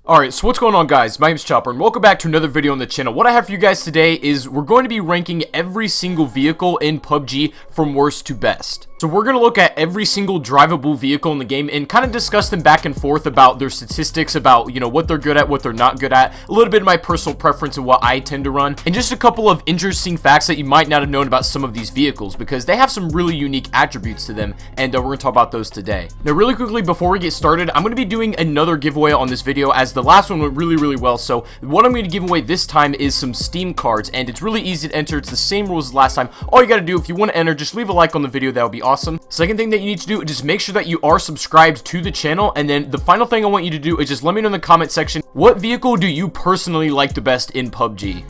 Alright, so what's going on, guys? My name's Chopper and welcome back to another video on the channel. What I have for you guys today is we're going to be ranking every single vehicle in PUBG from worst to best. So we're going to look at every single drivable vehicle in the game and kind of discuss them back and forth about their statistics, about, what they're good at, what they're not good at, a little bit of my personal preference and what I tend to run, and just a couple of interesting facts that you might not have known about some of these vehicles because they have some really unique attributes to them, and we're going to talk about those today. Now, really quickly before we get started, I'm going to be doing another giveaway on this video as the last one went really well. So what I'm going to give away this time is some Steam cards, and it's really easy to enter. It's the same rules as last time. All you got to do, if you want to enter, just leave a like on the video. That would be awesome. Second thing that you need to do is just make sure that you are subscribed to the channel, and then the final thing I want you to do is just let me know in the comment section, what vehicle do you personally like the best in PUBG?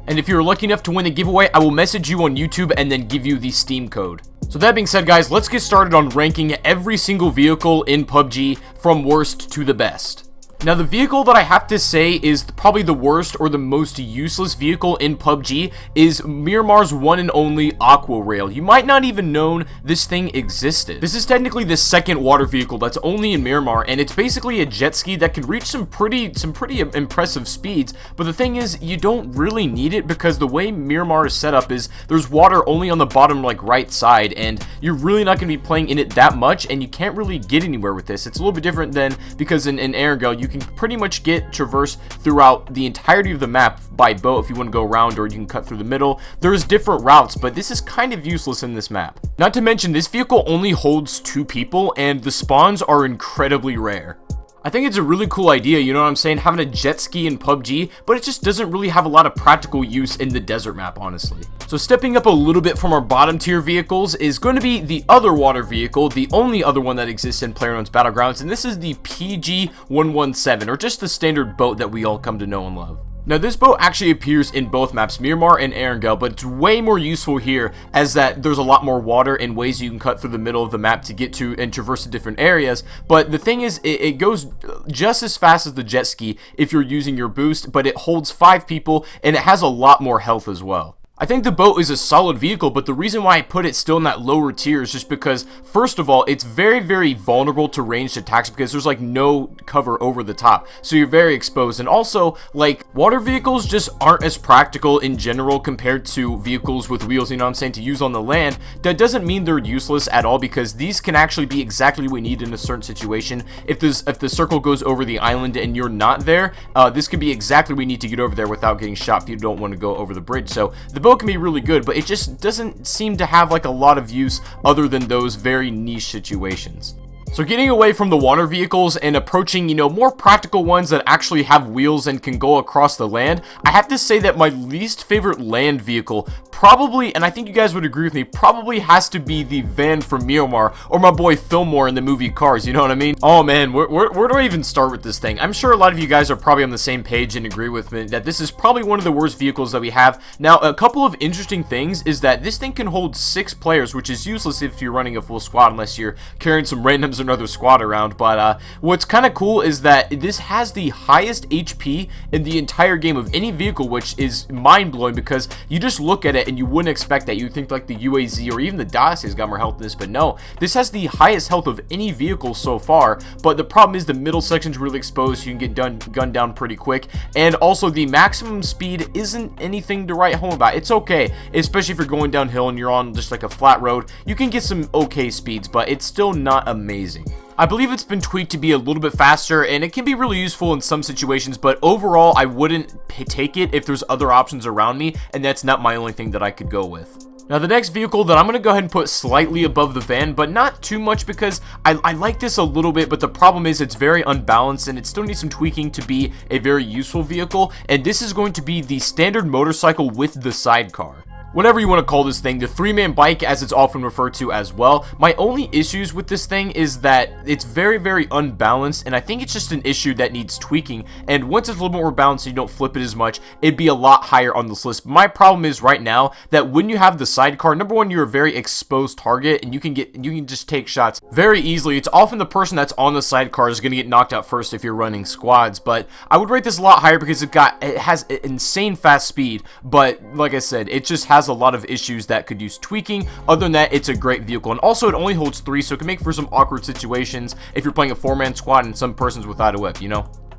And if you're lucky enough to win the giveaway, I will message you on YouTube and then give you the Steam code. So that being said, guys, let's get started on ranking every single vehicle in PUBG from worst to the best. Now, the vehicle that I have to say is probably the worst or the most useless vehicle in PUBG is Myanmar's one and only Aqua Rail. You might not even known this thing existed. This is technically the second water vehicle that's only in Myanmar, and it's basically a jet ski that can reach some pretty impressive speeds. But the thing is, you don't really need it because the way Myanmar is set up is there's water only on the bottom right side, and you're really not going to be playing in it that much, and you can't really get anywhere with this. It's a little bit different than because in Erangel you can pretty much traverse throughout the entirety of the map by boat if you want to go around, or you can cut through the middle. There's different routes, but this is kind of useless in this map. Not to mention, this vehicle only holds 2 people, and the spawns are incredibly rare. I think it's a really cool idea, you know what I'm saying, having a jet ski in PUBG, but it just doesn't really have a lot of practical use in the desert map, honestly. So stepping up a little bit from our bottom tier vehicles is going to be the other water vehicle, the only other one that exists in PlayerUnknownsBattlegrounds, and this is the PG-117, or just the standard boat that we all come to know and love. Now, this boat actually appears in both maps, Myanmar and Erangel, but it's way more useful here as that there's a lot more water and ways you can cut through the middle of the map to get to and traverse to different areas. But the thing is, it goes just as fast as the jet ski if you're using your boost, but it holds 5 people and it has a lot more health as well. I think the boat is a solid vehicle, but the reason why I put it still in that lower tier is just because, first of all, it's very vulnerable to ranged attacks because there's no cover over the top, so you're very exposed. And also, water vehicles just aren't as practical in general compared to vehicles with wheels, you know what I'm saying, to use on the land. That doesn't mean they're useless at all, because these can actually be exactly what we need in a certain situation. If the circle goes over the island and you're not there, this could be exactly what we need to get over there without getting shot if you don't want to go over the bridge. So the boat can be really good, but it just doesn't seem to have a lot of use other than those very niche situations. So getting away from the water vehicles and approaching, more practical ones that actually have wheels and can go across the land, I have to say that my least favorite land vehicle probably, and I think you guys would agree with me, probably has to be the van from Myanmar, or my boy Fillmore in the movie Cars, you know what I mean? Oh man, where do I even start with this thing? I'm sure a lot of you guys are probably on the same page and agree with me that this is probably one of the worst vehicles that we have. Now, a couple of interesting things is that this thing can hold 6 players, which is useless if you're running a full squad unless you're carrying some randoms or another squad around. But what's kind of cool is that this has the highest HP in the entire game of any vehicle, which is mind-blowing because you just look at it and you wouldn't expect that. You'd think the UAZ or even the DAS has got more health than this, but no, this has the highest health of any vehicle so far. But the problem is the middle section's really exposed, so you can get gunned down pretty quick, and also the maximum speed isn't anything to write home about. It's okay, especially if you're going downhill and you're on just a flat road. You can get some okay speeds, but it's still not amazing. I believe it's been tweaked to be a little bit faster, and it can be really useful in some situations, but overall, I wouldn't take it if there's other options around me, and that's not my only thing that I could go with. Now, the next vehicle that I'm going to go ahead and put slightly above the van, but not too much because I like this a little bit, but the problem is it's very unbalanced and it still needs some tweaking to be a very useful vehicle, and this is going to be the standard motorcycle with the sidecar. Whatever you want to call this thing, the 3-man bike as it's often referred to as well. My only issues with this thing is that it's very unbalanced, and I think it's just an issue that needs tweaking, and once it's a little bit more balanced and you don't flip it as much, it'd be a lot higher on this list. My problem is right now that when you have the sidecar, number one, you're a very exposed target and you can just take shots very easily. It's often the person that's on the sidecar is going to get knocked out first if you're running squads, but I would rate this a lot higher because it has insane fast speed, but like I said, it just has a lot of issues that could use tweaking. Other than that, it's a great vehicle, and also it only holds 3, so it can make for some awkward situations if you're playing a 4-man squad and some person's without a whip,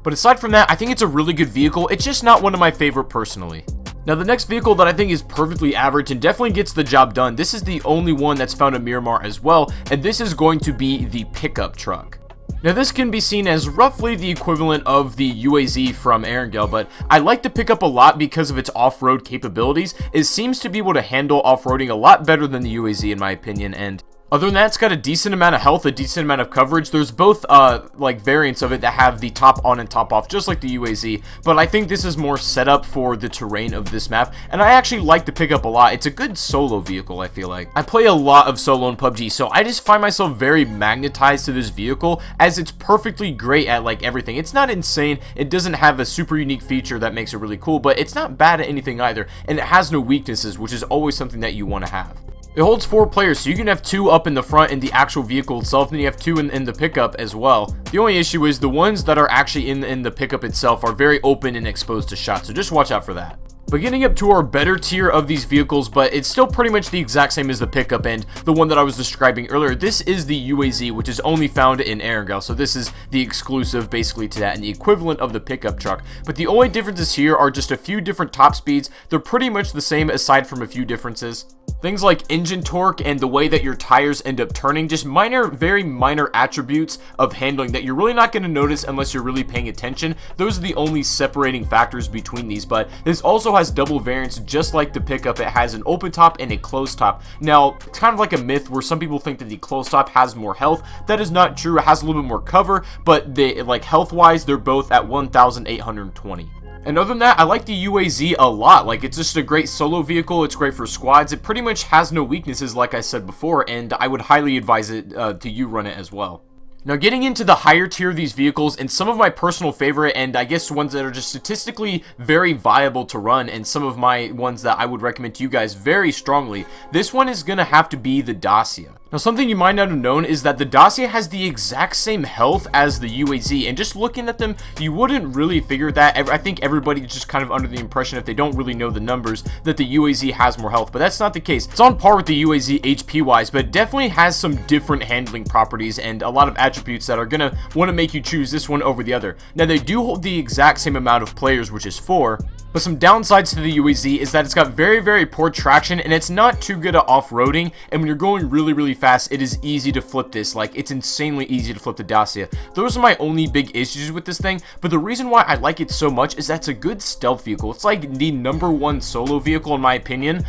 But aside from that, I think it's a really good vehicle. It's just not one of my favorite personally. Now, the next vehicle that I think is perfectly average and definitely gets the job done, this is the only one that's found in Miramar as well, and this is going to be the pickup truck. Now, this can be seen as roughly the equivalent of the UAZ from Erangel, but I like the pickup a lot because of its off-road capabilities. It seems to be able to handle off-roading a lot better than the UAZ in my opinion, and other than that, it's got a decent amount of health, a decent amount of coverage. There's both, like, variants of it that have the top on and top off, just like the UAZ. But I think this is more set up for the terrain of this map. And I actually like the pickup a lot. It's a good solo vehicle, I feel like. I play a lot of solo in PUBG, so I just find myself very magnetized to this vehicle, as it's perfectly great at, like, everything. It's not insane. It doesn't have a super unique feature that makes it really cool, but it's not bad at anything either. And it has no weaknesses, which is always something that you want to have. It holds 4 players, so you can have 2 up in the front in the actual vehicle itself, and you have 2 in the pickup as well. The only issue is the ones that are actually in the pickup itself are very open and exposed to shots, so just watch out for that. But getting up to our better tier of these vehicles, but it's still pretty much the exact same as the pickup and the one that I was describing earlier. This is the UAZ, which is only found in Erangel, so this is the exclusive basically to that and the equivalent of the pickup truck. But the only differences here are just a few different top speeds. They're pretty much the same aside from a few differences. Things like engine torque and the way that your tires end up turning, just minor, very minor attributes of handling that you're really not going to notice unless you're really paying attention. Those are the only separating factors between these, but this also has double variants just like the pickup. It has an open top and a closed top. Now, it's kind of like a myth where some people think that the closed top has more health. That is not true. It has a little bit more cover, but they, like, health-wise, they're both at 1,820. And other than that, I like the UAZ a lot. Like, it's just a great solo vehicle. It's great for squads. It pretty much has no weaknesses, like I said before, and I would highly advise it to you run it as well. Now, getting into the higher tier of these vehicles, and some of my personal favorite, and I guess ones that are just statistically very viable to run, and some of my ones that I would recommend to you guys very strongly, this one is going to have to be the Dacia. Now, something you might not have known is that the Dacia has the exact same health as the UAZ, and just looking at them, you wouldn't really figure that. I think everybody's just kind of under the impression, if they don't really know the numbers, that the UAZ has more health, but that's not the case. It's on par with the UAZ HP-wise, but it definitely has some different handling properties and a lot of attributes that are going to want to make you choose this one over the other. Now, they do hold the exact same amount of players, which is 4, but some downsides to the UAZ is that it's got very, very poor traction, and it's not too good at off-roading, and when you're going really, really fast, it is easy to flip this. Like, it's insanely easy to flip the Dacia. Those are my only big issues with this thing, but the reason why I like it so much is that it's a good stealth vehicle. It's like the #1 solo vehicle in my opinion,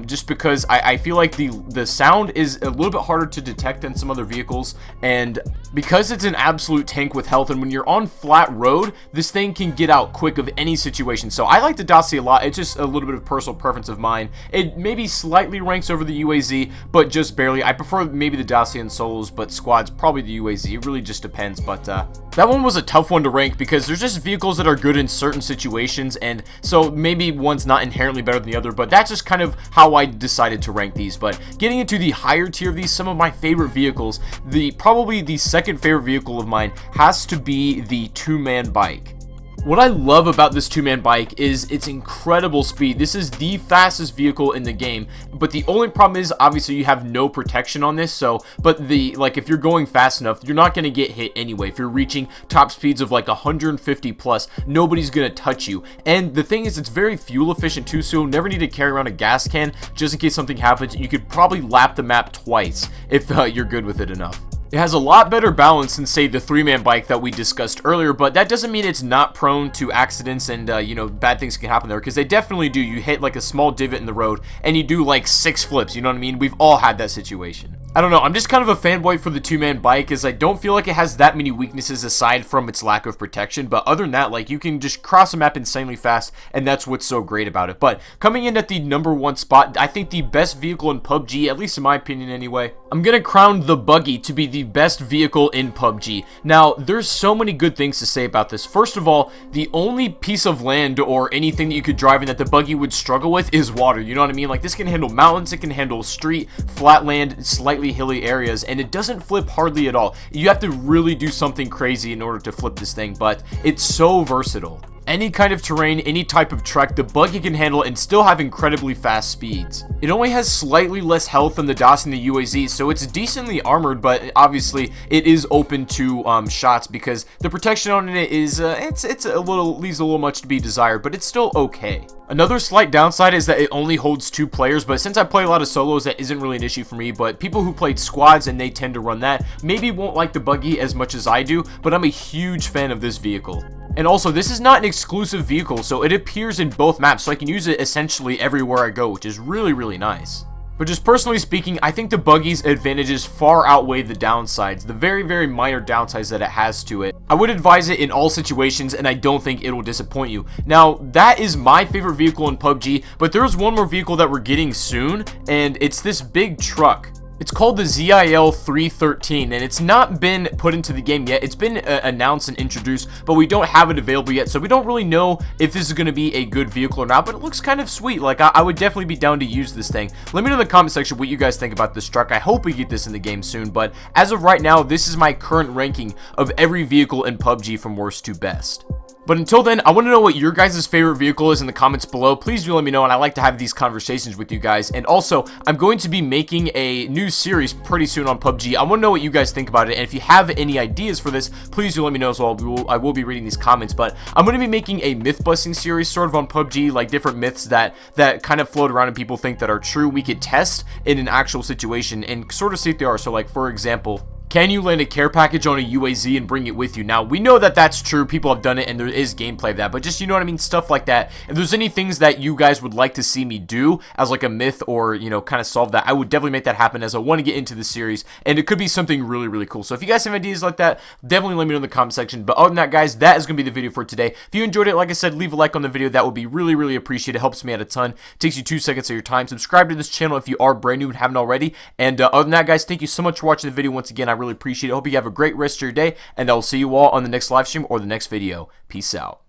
just because I feel like the sound is a little bit harder to detect than some other vehicles, and because it's an absolute tank with health, and when you're on flat road, this thing can get out quick of any situation. So I like the Dacia a lot. It's just a little bit of personal preference of mine. It maybe slightly ranks over the UAZ, but just barely. I prefer maybe the Dacia in solos, but squads probably the UAZ. It really just depends, but that one was a tough one to rank because there's just vehicles that are good in certain situations, and so maybe one's not inherently better than the other, but that's just kind of how I decided to rank these. But getting into the higher tier of these, some of my favorite vehicles, probably the second favorite vehicle of mine has to be the two-man bike. What I love about this two-man bike is its incredible speed. This is the fastest vehicle in the game, but the only problem is obviously you have no protection on this. But if you're going fast enough, you're not going to get hit anyway. If you're reaching top speeds of like 150 plus, nobody's going to touch you. And the thing is, it's very fuel efficient too, so you'll never need to carry around a gas can just in case something happens. You could probably lap the map twice if you're good with it enough. It has a lot better balance than, say, the three-man bike that we discussed earlier, but that doesn't mean it's not prone to accidents and, bad things can happen there, because they definitely do. You hit, like, a small divot in the road, and you do, like, 6 flips, you know what I mean? We've all had that situation. I don't know, I'm just kind of a fanboy for the two-man bike, as I don't feel like it has that many weaknesses aside from its lack of protection, but other than that, like, you can just cross a map insanely fast, and that's what's so great about it. But coming in at the #1 spot, I think the best vehicle in PUBG, at least in my opinion anyway, I'm gonna crown the buggy to be the best vehicle in PUBG. Now, there's so many good things to say about this. First of all, the only piece of land or anything that you could drive in that the buggy would struggle with is water, you know what I mean? Like, this can handle mountains, it can handle street, flat land, slightly hilly areas, and it doesn't flip hardly at all. You have to really do something crazy in order to flip this thing, but it's so versatile. Any kind of terrain, any type of trek, the buggy can handle and still have incredibly fast speeds. It only has slightly less health than the DOS and the UAZ, so it's decently armored, but obviously it is open to shots because the protection on it is it's a little, leaves a little much to be desired, but it's still okay. Another slight downside is that it only holds 2 players, but since I play a lot of solos, that isn't really an issue for me. But people who played squads and they tend to run that maybe won't like the buggy as much as I do, but I'm a huge fan of this vehicle. And also, this is not an exclusive vehicle, so it appears in both maps, so I can use it essentially everywhere I go, which is really, really nice. But just personally speaking, I think the buggy's advantages far outweigh the downsides, the very, very minor downsides that it has to it. I would advise it in all situations, and I don't think it will disappoint you. Now, that is my favorite vehicle in PUBG, but there's one more vehicle that we're getting soon, and it's this big truck. It's called the ZIL 313, and it's not been put into the game yet. It's been announced and introduced, but we don't have it available yet, so we don't really know if this is going to be a good vehicle or not, but it looks kind of sweet. Like, I would definitely be down to use this thing. Let me know in the comment section what you guys think about this truck. I hope we get this in the game soon, but as of right now, this is my current ranking of every vehicle in PUBG from worst to best. But until then, I want to know what your guys' favorite vehicle is in the comments below. Please do let me know, and I like to have these conversations with you guys. And also, I'm going to be making a new series pretty soon on PUBG. I want to know what you guys think about it, and if you have any ideas for this, please do let me know as well. I will be reading these comments, but I'm going to be making a myth-busting series sort of on PUBG, like different myths that kind of float around and people think that are true. We could test in an actual situation and sort of see if they are. So, like, for example, can you land a care package on a UAZ and bring it with you? Now, we know that that's true. People have done it, and there is gameplay of that. But just, you know what I mean? Stuff like that. If there's any things that you guys would like to see me do as, like, a myth or, you know, kind of solve that, I would definitely make that happen as I want to get into the series. And it could be something really, really cool. So if you guys have ideas like that, definitely let me know in the comment section. But other than that, guys, that is going to be the video for today. If you enjoyed it, like I said, leave a like on the video. That would be really, really appreciated. It helps me out a ton. It takes you 2 seconds of your time. Subscribe to this channel if you are brand new and haven't already. And other than that, guys, thank you so much for watching the video once again. I really appreciate it. Hope you have a great rest of your day, and I'll see you all on the next live stream or the next video. Peace out.